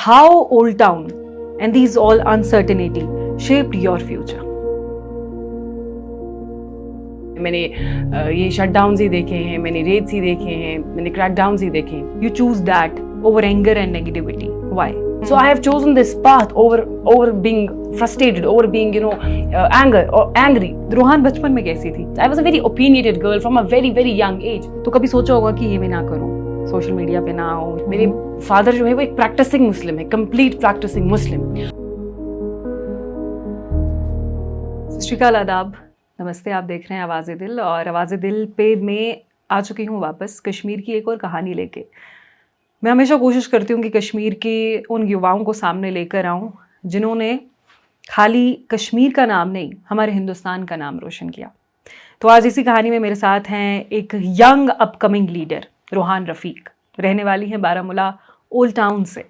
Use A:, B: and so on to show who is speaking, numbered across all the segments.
A: how Old Town and these all uncertainty shaped your future?
B: मैंने ये shutdowns ही देखे हैं, मैंने रेड्स ही देखे हैं, मैंने क्रैकडाउन्स ही देखे हैं.
A: You choose that over anger and negativity. Why?
B: So I have chosen this path over being frustrated, over being anger or angry.
A: Rohan बचपन में कैसी थी?
B: I was a very opinionated girl from a very very young age.
A: तो कभी सोचा होगा कि ये मैं ना करूं, सोशल मीडिया पे ना आऊं?
B: मेरे फादर जो है वो एक प्रैक्टिसिंग मुस्लिम है, कंप्लीट प्रैक्टिसिंग मुस्लिम.
A: सत श्री अकाल, आदाब, नमस्ते. आप देख रहे हैं आवाज़े दिल, और आवाज़े दिल पे मैं आ चुकी हूँ वापस कश्मीर की एक और कहानी लेके. मैं हमेशा कोशिश करती हूँ कि कश्मीर के उन युवाओं को सामने लेकर आऊँ जिन्होंने खाली कश्मीर का नाम नहीं, हमारे हिंदुस्तान का नाम रोशन किया. तो आज इसी कहानी में मेरे साथ हैं एक यंग अपकमिंग लीडर रोहान रफ़ीक. रहने वाली हैं बारामूला ओल्ड टाउन से.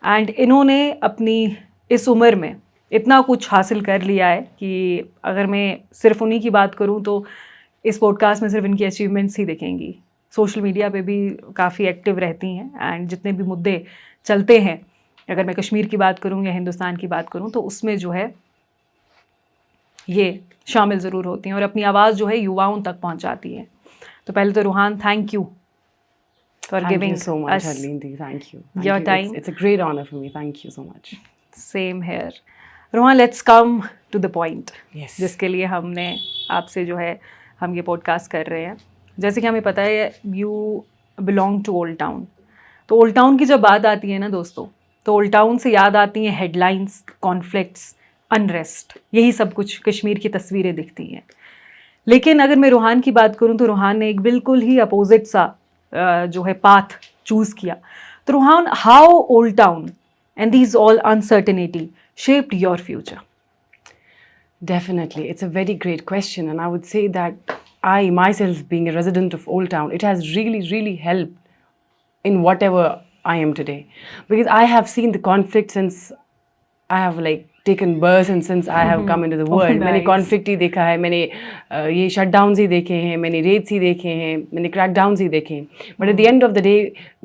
A: एंड इन्होंने अपनी इस उम्र में इतना कुछ हासिल कर लिया है कि अगर मैं सिर्फ उन्हीं की बात करूं तो इस पॉडकास्ट में सिर्फ इनकी अचीवमेंट्स ही दिखेंगी. सोशल मीडिया पे भी काफ़ी एक्टिव रहती हैं एंड जितने भी मुद्दे चलते हैं, अगर मैं कश्मीर की बात करूं या हिंदुस्तान की बात करूं, तो उसमें जो है ये शामिल ज़रूर होती हैं और अपनी आवाज़ जो है युवाओं तक पहुंचाती हैं. तो पहले तो Rohan, thank you for
B: Thank
A: giving
B: you so much,
A: us
B: Harleendhi. Thank you.
A: your
B: you.
A: time.
B: It's a great honor for me. Thank you so much.
A: Same here. Rohan, let's come to the point,
B: Yes.
A: जिसके लिए हमने आपसे जो है हम ये podcast कर रहे हैं. जैसे कि हमें पता है you belong to Old Town. तो ओल्ड टाउन की जब बात आती है ना दोस्तों, तो ओल्ड टाउन से याद आती हैं हेडलाइंस, कॉन्फ्लिक्ट्स, अनरेस्ट, यही सब कुछ कश्मीर की तस्वीरें दिखती हैं. लेकिन अगर मैं रोहान की बात करूं तो रोहान ने एक बिल्कुल ही अपोजिट सा जो है पाथ चूज़ किया. तो Rohan, how old town and these all uncertainty shaped your future?
B: Definitely. It's a very great question. And I would say that I myself, being a resident of Old Town, it has really, really helped in whatever I am today. Because I have seen the conflict since I have taken birth and since I have come into the world. मैंने
A: nice.
B: conflict ही देखा है, मैंने ये shutdowns ही देखे हैं, मैंने raids ही देखे हैं, मैंने crackdowns ही देखे हैं. But at the end of the day,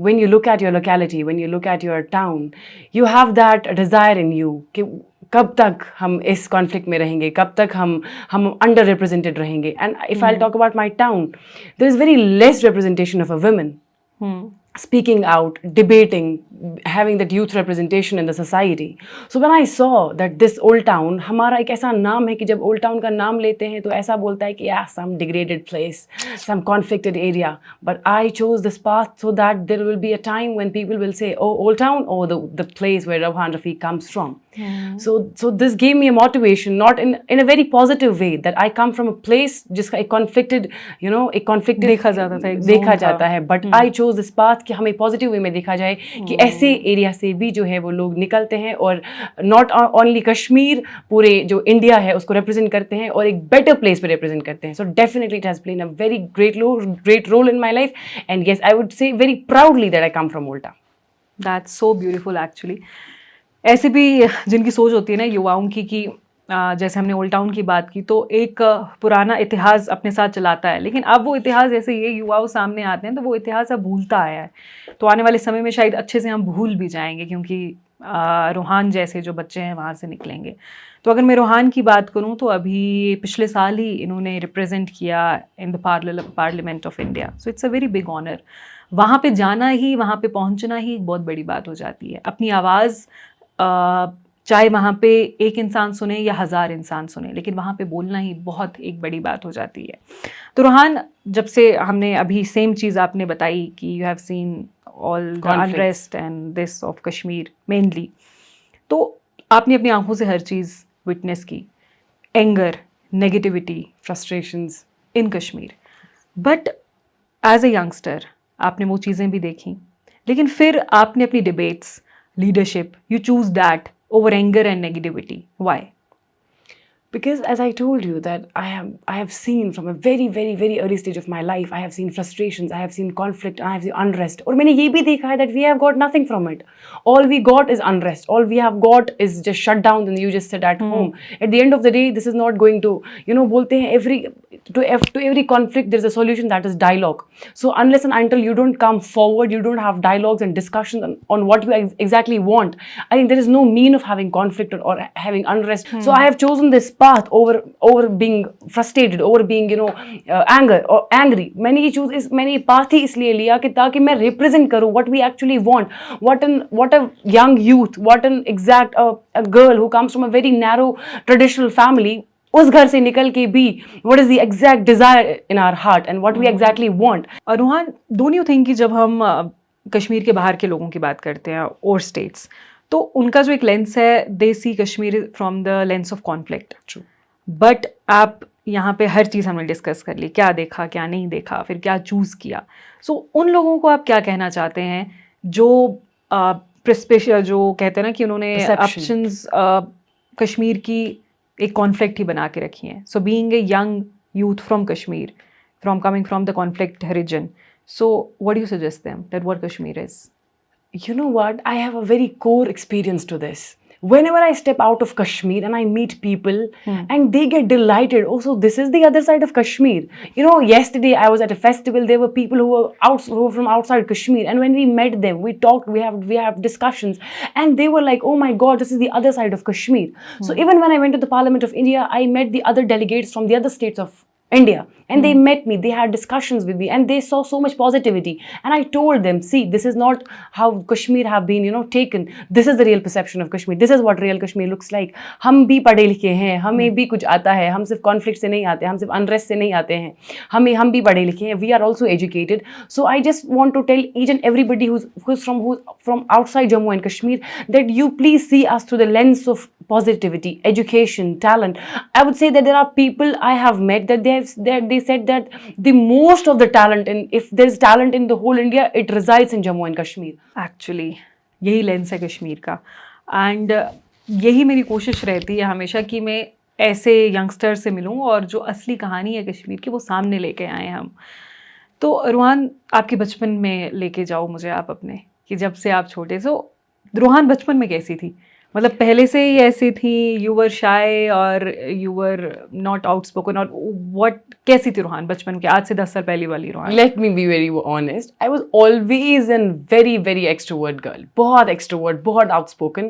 B: when you look at your locality, when you look at your town, you have that desire in you कि कब तक हम इस conflict में रहेंगे, कब तक हम under represented रहेंगे. And if I'll talk about my town, there is very less representation of a women. Speaking out, debating, having that youth representation in the society. So when I saw that this old town, हमारा एक ऐसा नाम है कि जब old town का नाम लेते हैं तो ऐसा बोलता है कि some degraded place, some conflicted area. But I chose this path so that there will be a time when people will say, oh, old town, oh, the place where Rohan Rafiq comes from. So this gave me a motivation, not in a very positive way, that I come from a place जिसका एक conflicted, एक conflicted
A: देखा जाता था, एक
B: देखा
A: zone था.
B: जाता है. But I chose this path कि हमें पॉजिटिव वे में देखा जाए कि ऐसे एरिया से भी जो है वो लोग निकलते हैं और नॉट ओनली कश्मीर, पूरे जो इंडिया है उसको रिप्रेजेंट करते हैं और एक बेटर प्लेस पे रिप्रेजेंट करते हैं. So definitely it has played a very great role in my life. And yes, I would say very proudly that I come from Old Town.
A: That's so beautiful actually. ऐसे भी जिनकी सोच होती है ना युवाओं की कि जैसे हमने ओल्ड टाउन की बात की, तो एक पुराना इतिहास अपने साथ चलाता है, लेकिन अब वो इतिहास जैसे ये युवाओं सामने आते हैं तो वो इतिहास अब भूलता आया है. तो आने वाले समय में शायद अच्छे से हम भूल भी जाएंगे, क्योंकि रोहान जैसे जो बच्चे हैं वहाँ से निकलेंगे. तो अगर मैं रोहान की बात करूँ तो अभी पिछले साल ही इन्होंने रिप्रेजेंट किया in the parliament of India. So it's a very big honour. वहाँ पे जाना ही, वहाँ पे पहुँचना ही एक बहुत बड़ी बात हो जाती है. अपनी आवाज़ चाहे वहाँ पे एक इंसान सुने या 1000 इंसान सुने, लेकिन वहाँ पे बोलना ही बहुत एक बड़ी बात हो जाती है. तो रोहान, जब से हमने अभी सेम चीज़ आपने बताई कि you have seen all the unrest and this of Kashmir mainly, तो आपने अपनी आंखों से हर चीज़ विटनेस की, anger, negativity,
B: frustrations
A: in Kashmir. But as a youngster आपने वो चीज़ें भी देखी, लेकिन फिर आपने अपनी debates, leadership, you choose that over anger and negativity. Why?
B: Because as I told you that I have seen from a very very very early stage of my life, I have seen frustrations, I have seen conflict, I have seen unrest. और मैंने ये भी देखा है that we have got nothing from it. All we got is unrest. All we have got is just shut down and you just sit at home. At the end of the day, this is not going to, बोलते हैं to every conflict there's a solution, that is dialogue. So unless and until you don't come forward, you don't have dialogues and discussions on what you exactly want, I think there is no mean of having conflict or having unrest. So I have chosen this path over being frustrated, over being angry. मैंने ये path ही इसलिए लिया कि ताकि मैं represent करूँ what we actually want, what a young youth, what an exact a girl who comes from a very narrow traditional family, उस घर से निकल के भी what is the exact desire in our heart and what we exactly want.
A: और Ruhaan, don't you think कि जब हम कश्मीर के बाहर के लोगों की बात करते हैं और स्टेट्स, तो उनका जो एक लेंस है, they see Kashmir from the lens of conflict. But आप यहाँ पे हर चीज़ हमने डिस्कस कर ली, क्या देखा क्या नहीं देखा, फिर क्या चूज़ किया. सो उन लोगों को आप क्या कहना चाहते हैं जो जो कहते हैं ना कि उन्होंने ऑप्शंस कश्मीर की एक कॉन्फ्लिक्ट ही बना के रखी हैं. So being a young youth from Kashmir, from coming from the conflict region, so what do you suggest them that what Kashmir is?
B: You know what? I have a very core experience to this. Whenever I step out of Kashmir and I meet people and they get delighted, oh, so this is the other side of Kashmir. Yesterday I was at a festival. There were people who were from outside Kashmir, and when we met them, we talked, we have discussions, and they were like, oh my God, this is the other side of Kashmir. So even when I went to the Parliament of India, I met the other delegates from the other states of India, and they met me, they had discussions with me, and they saw so much positivity, and I told them, see, this is not how Kashmir have been taken. This is the real perception of Kashmir. This is what real Kashmir looks like. हम भी पढ़े लिखे हैं, हमें भी कुछ आता है, हम सिर्फ conflict से नहीं आते, हम सिर्फ unrest से नहीं आते हैं, हम भी पढ़े लिखे हैं, we are also educated. So I just want to tell each and everybody who's from outside Jammu and Kashmir that you please see us through the lens of positivity, education, talent. I would say that there are people I have met that they said that the most of the talent, and if there's talent in the whole India, it resides in Jammu and Kashmir.
A: Actually, यही lens है कश्मीर का, and यही मेरी कोशिश रहती है हमेशा कि मैं ऐसे यंगस्टर से मिलूं और जो असली कहानी है कश्मीर की वो सामने लेके आए हम. तो रूहान, आपके बचपन में लेके जाओ मुझे आप अपने, कि जब से आप छोटे, सो रूहान बचपन में कैसी थी? मतलब पहले से ही ऐसी थी, यू वर शाय और यू वर नॉट आउटस्पोकन, और व्हाट, कैसी थी रूहान बचपन के, आज से 10 साल पहले वाली Ruhaan?
B: Let me be very honest. I was always a very very extrovert girl. बहुत extrovert, बहुत outspoken.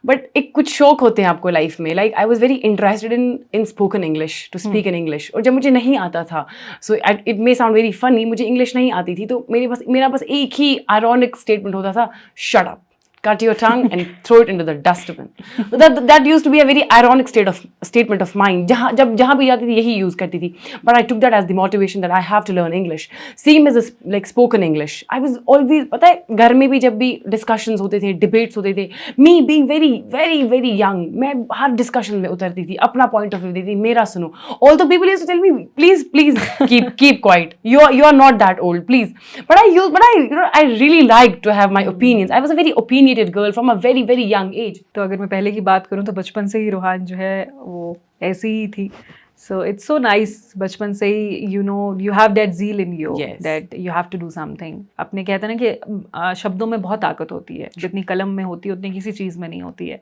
B: But एक कुछ शौक होते हैं आपको लाइफ में. Like I was very interested in spoken English, to speak in English. और जब मुझे नहीं आता था, so it may sound very funny, मुझे English नहीं आती थी, तो मेरा बस एक ही ironic statement होता था, shut up. Cut your tongue and throw it into the dustbin. That used to be a very ironic statement of mine. जहाँ भी जाती थी यही use करती थी. But I took that as the motivation that I have to learn English. Same as like spoken English. I was always, पता है, घर में भी जब भी discussions होते थे, debates होते थे, me being very very very young, मैं हर discussion में उतरती थी, अपना point of view देती थी, मेरा सुनो. Although people used to tell me, please keep quiet. You are not that old, please. But I really liked to have my opinions. I was a very opinionated girl from a very very young age.
A: तो अगर मैं पहले की बात करूँ तो बचपन से ही रूहान जो है वो ऐसी ही थी. सो इट्स सो नाइस, बचपन से ही you have that zeal in you, that you have to do something. अपने कहते हैं ना कि शब्दों में बहुत ताकत होती है, जितनी कलम में होती है उतनी किसी चीज़ में नहीं होती है,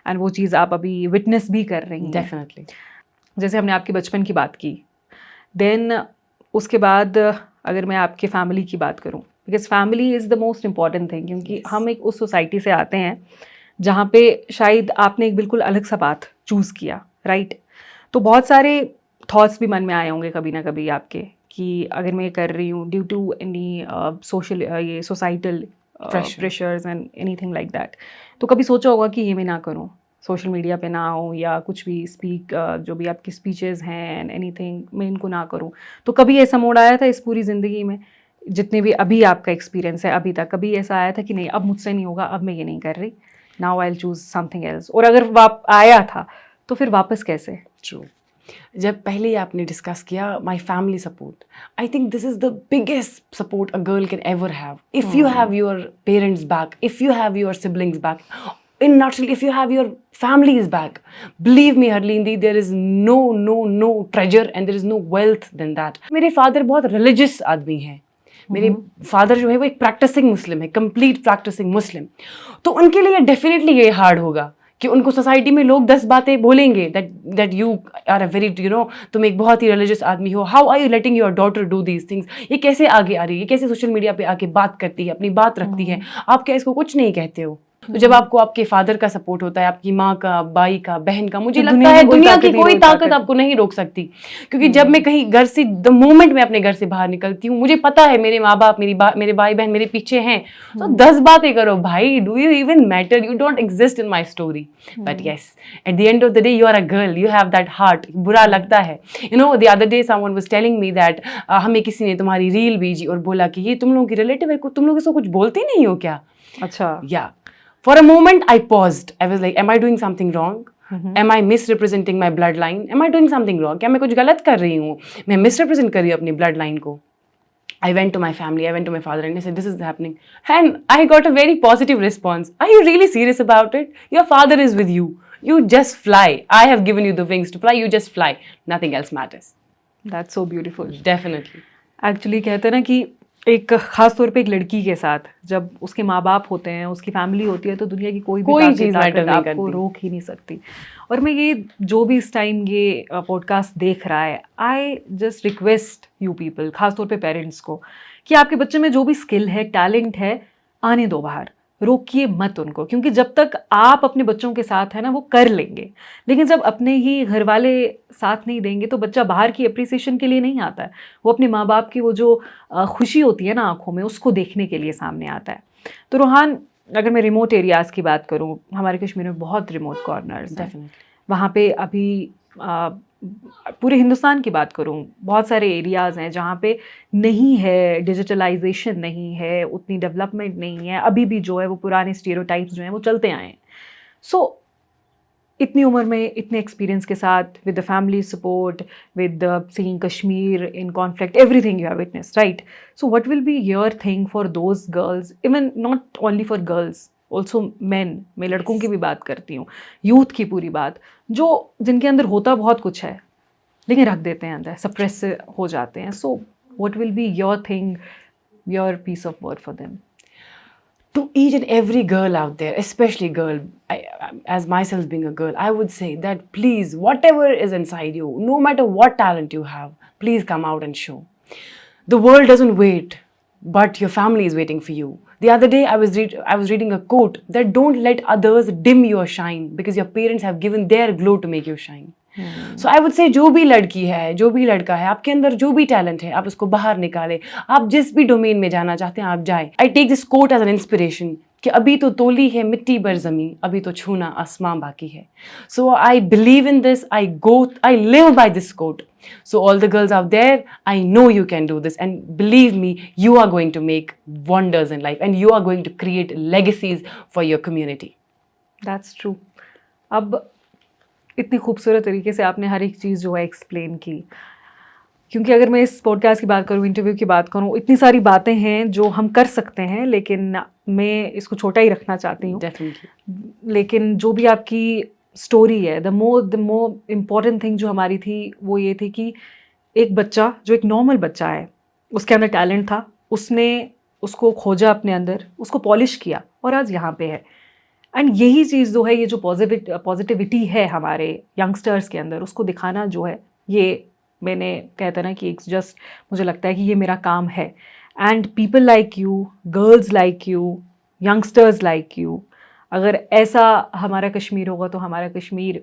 A: एंड वो चीज़ आप अभी विटनेस भी कर रही हैं.
B: डेफिनेटली.
A: जैसे हमने आपके बचपन की बात की, देन उसके बाद अगर मैं आपके फैमिली की बात करूँ, because family is the most important thing, क्योंकि हम एक उस सोसाइटी से आते हैं जहाँ पे शायद आपने एक बिल्कुल अलग सा पाथ चूज़ किया, राइट? तो बहुत सारे थॉट्स भी मन में आए होंगे कभी ना कभी आपके, कि अगर मैं ये कर रही हूँ ड्यू टू एनी सोशल ये societal pressures and anything like that, तो कभी सोचा होगा कि ये मैं ना करूँ, सोशल मीडिया पे ना हो, या कुछ भी जो भी आपकी स्पीचेस हैं एंड एनीथिंग, मैं इनको ना करूँ. तो कभी ऐसा मोड़ आया था इस पूरी ज़िंदगी में, जितने भी अभी आपका एक्सपीरियंस है अभी तक, कभी ऐसा आया था कि नहीं अब मुझसे नहीं होगा, अब मैं ये नहीं कर रही, now I will choose something else? और अगर आया था तो फिर वापस कैसे?
B: ट्रू. जब पहले आपने डिस्कस किया my family support, I think this is the biggest support a girl can ever have. If you have your parents back, if you have your siblings back, in nutshell, if you have your family's back, believe me Harlindi, there is no treasure and there is no wealth than that. मेरे father बहुत religious आदमी हैं. मेरे father जो है वो एक practising मुस्लिम है, कंप्लीट प्रैक्टिसिंग मुस्लिम. तो उनके लिए डेफिनेटली ये हार्ड होगा कि उनको सोसाइटी में लोग 10 बातें बोलेंगे that you are a very तुम एक बहुत ही रिलीजियस आदमी हो, how are you letting your daughter do these things, ये कैसे आगे आ रही है, ये कैसे सोशल मीडिया पे आके बात करती है, अपनी बात रखती है, आप क्या इसको कुछ नहीं कहते हो. तो जब आपको आपके फादर का सपोर्ट होता है, आपकी माँ का, भाई का, बहन का, मुझे लगता है दुनिया की कोई ताकत आपको नहीं रोक सकती. क्योंकि जब मैं कहीं घर से, द मोमेंट मैं अपने घर से बाहर निकलती हूँ, मुझे पता है मेरे माँ बाप, मेरे भाई बहन मेरे पीछे हैं. तो 10 बातें करो भाई, do you even matter, you don't exist in my story. But yes, at the end of the day you are a girl, you have that heart. बुरा लगता है. The other day someone was telling me that हमें किसी ने तुम्हारी reel भेजी और बोला कि ये तुम लोगों की रिलेटिव है, तुम लोग इसको कुछ बोलते नहीं हो क्या.
A: अच्छा.
B: या For a moment, I paused. I was like, am I doing something wrong? Am I misrepresenting my bloodline? Am I doing something wrong? क्या मैं कुछ गलत कर रही हूँ? मैं misrepresent कर रही हूँ अपनी bloodline को. I went to my family, I went to my father and I said, this is happening. And I got a very positive response. Are you really serious about it? Your father is with you. You just fly. I have given you the wings to fly. You just fly. Nothing else matters.
A: That's so beautiful.
B: Definitely.
A: Actually कहते हैं ना कि एक खास तौर पे एक लड़की के साथ जब उसके माँ बाप होते हैं, उसकी फैमिली होती है, तो दुनिया की कोई
B: चीज़ मैटर नहीं
A: आपको रोक ही नहीं सकती. और मैं ये जो भी इस टाइम ये पॉडकास्ट देख रहा है, I just request you people, खास तौर पे पेरेंट्स को, कि आपके बच्चे में जो भी स्किल है, टैलेंट है, आने दो बाहर, रोकिए मत उनको. क्योंकि जब तक आप अपने बच्चों के साथ है ना, वो कर लेंगे. लेकिन जब अपने ही घर वाले साथ नहीं देंगे तो बच्चा बाहर की अप्रिसिएशन के लिए नहीं आता है, वो अपने माँ बाप की वो जो खुशी होती है ना आंखों में, उसको देखने के लिए सामने आता है. तो रोहान, अगर मैं रिमोट एरियाज़ की बात करूँ, हमारे कश्मीर में बहुत रिमोट कॉर्नर्स हैं. वहाँ पे अभी पूरे हिंदुस्तान की बात करूँ, बहुत सारे एरियाज़ हैं जहाँ पे नहीं है डिजिटलाइजेशन, नहीं है उतनी डेवलपमेंट, नहीं है. अभी भी जो है वो पुराने स्टीरियोटाइप्स जो हैं वो चलते आए हैं. सो इतनी उम्र में, इतने एक्सपीरियंस के साथ, with the family support, with seeing Kashmir in conflict, everything you have witnessed, right? So what will be your thing for those girls, even not only for girls, also man, मैं लड़कों की भी बात करती हूँ, यूथ की पूरी बात, जो जिनके अंदर होता बहुत कुछ है लेकिन रख देते हैं अंदर, सप्रेस हो जाते हैं. So what will be your thing, your piece of word for them?
B: To each and every girl out there, especially girl, as myself being a girl, I would say that please, whatever is inside you, no matter what talent you have, please come out and show. The world doesn't wait, but your family is waiting for you. The other day, I was reading a quote that don't let others dim your shine because your parents have given their glow to make you shine. So I would से जो भी लड़की है, जो भी लड़का है, आपके अंदर जो भी टैलेंट है, आप उसको बाहर निकालें. आप जिस भी डोमेन में जाना चाहते हैं आप जाएं. I take this quote as an inspiration कि अभी तो तोली है मिट्टी पर ज़मीं, अभी तो छूना आसमां बाकी है. So I believe in this, I live by this quote. So all the girls out there, I know you can do this, and believe me, you are going to make wonders in life and you are going to create legacies for your community.
A: That's true. अब इतनी खूबसूरत तरीके से आपने हर एक चीज़ जो है explain की. क्योंकि अगर मैं इस पॉडकास्ट की बात करूँ, इंटरव्यू की बात करूँ, इतनी सारी बातें हैं जो हम कर सकते हैं, लेकिन मैं इसको छोटा ही रखना चाहती हूँ.
B: Definitely.
A: लेकिन जो भी आपकी स्टोरी है, द मोर इम्पॉर्टेंट थिंग जो हमारी थी वो ये थी कि एक बच्चा जो एक नॉर्मल बच्चा है, उसके अंदर टैलेंट था, उसने उसको खोजा अपने अंदर, उसको पॉलिश किया और आज यहाँ पे है. एंड यही चीज़ जो है, ये जो पॉजिटिविटी है हमारे यंगस्टर्स के अंदर, उसको दिखाना जो है, ये मैंने कहता ना कि एक जस्ट मुझे लगता है कि ये मेरा काम है. And people like you, girls like you, youngsters like you, अगर ऐसा हमारा कश्मीर होगा तो हमारा कश्मीर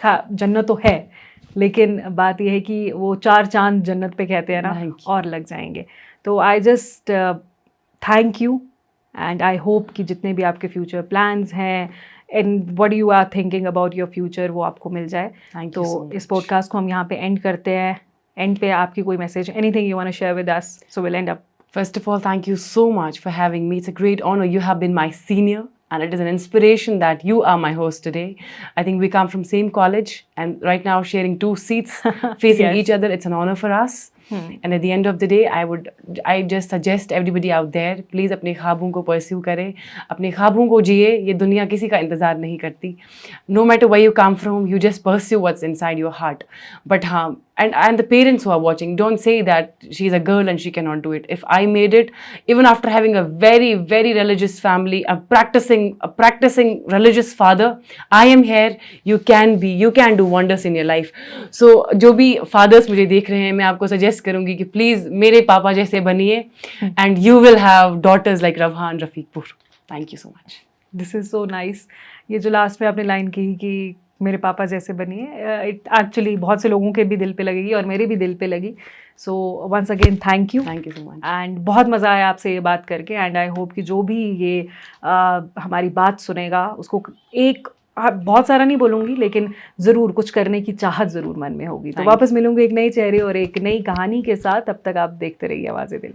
A: जन्नत तो है, लेकिन बात यह है कि वो 4 चांद जन्नत पे कहते हैं ना, और लग जाएंगे. तो I just thank you and I hope कि जितने भी आपके फ्यूचर प्लान्स हैं and what you are thinking about your future, वो आपको मिल जाए. तो इस पॉडकास्ट को हम यहाँ पे एंड करते हैं. एंड पे आपकी कोई message, anything you want to share with us, so will end up.
B: First of all, thank you so much for having me. It's a great honor. You have been my senior and it is an inspiration that you are my host today. I think we come from same college and right now sharing 2 seats facing
A: Yes.
B: each other. It's an honor for us. And at the end of the day I just suggest everybody out there, please अपने ख्वाबों को pursue करें, अपने ख्वाबों को जिए, ये दुनिया किसी का इंतज़ार नहीं करती. No matter where you come from, you just pursue what's inside your heart. But हाँ, and the parents who are watching, don't say that she's a girl and she cannot do it. If I made it, even after having a very, very religious family, a practicing religious father, I am here. You can do wonders in your life. So जो भी fathers मुझे देख रहे हैं, मैं आपको suggest करूँगी कि please मेरे पापा जैसे बनिए, and you will have daughters like Ravhan Rafiqpur. Thank you so much.
A: This is so nice. ये जो लास्ट में आपने लाइन कही कि मेरे पापा जैसे बनिए, इट एक्चुअली बहुत से लोगों के भी दिल पे लगेगी और मेरे भी दिल पे लगी. So once again thank you
B: so much.
A: And बहुत मज़ा आया आपसे ये बात करके. एंड आई होप कि जो भी ये हमारी बात सुनेगा उसको एक बहुत सारा नहीं बोलूँगी, लेकिन ज़रूर कुछ करने की चाहत ज़रूर मन में होगी. तो वापस मिलूंगी एक नए चेहरे और एक नई कहानी के साथ. तब तक आप देखते रहिए आवाज़े दिल.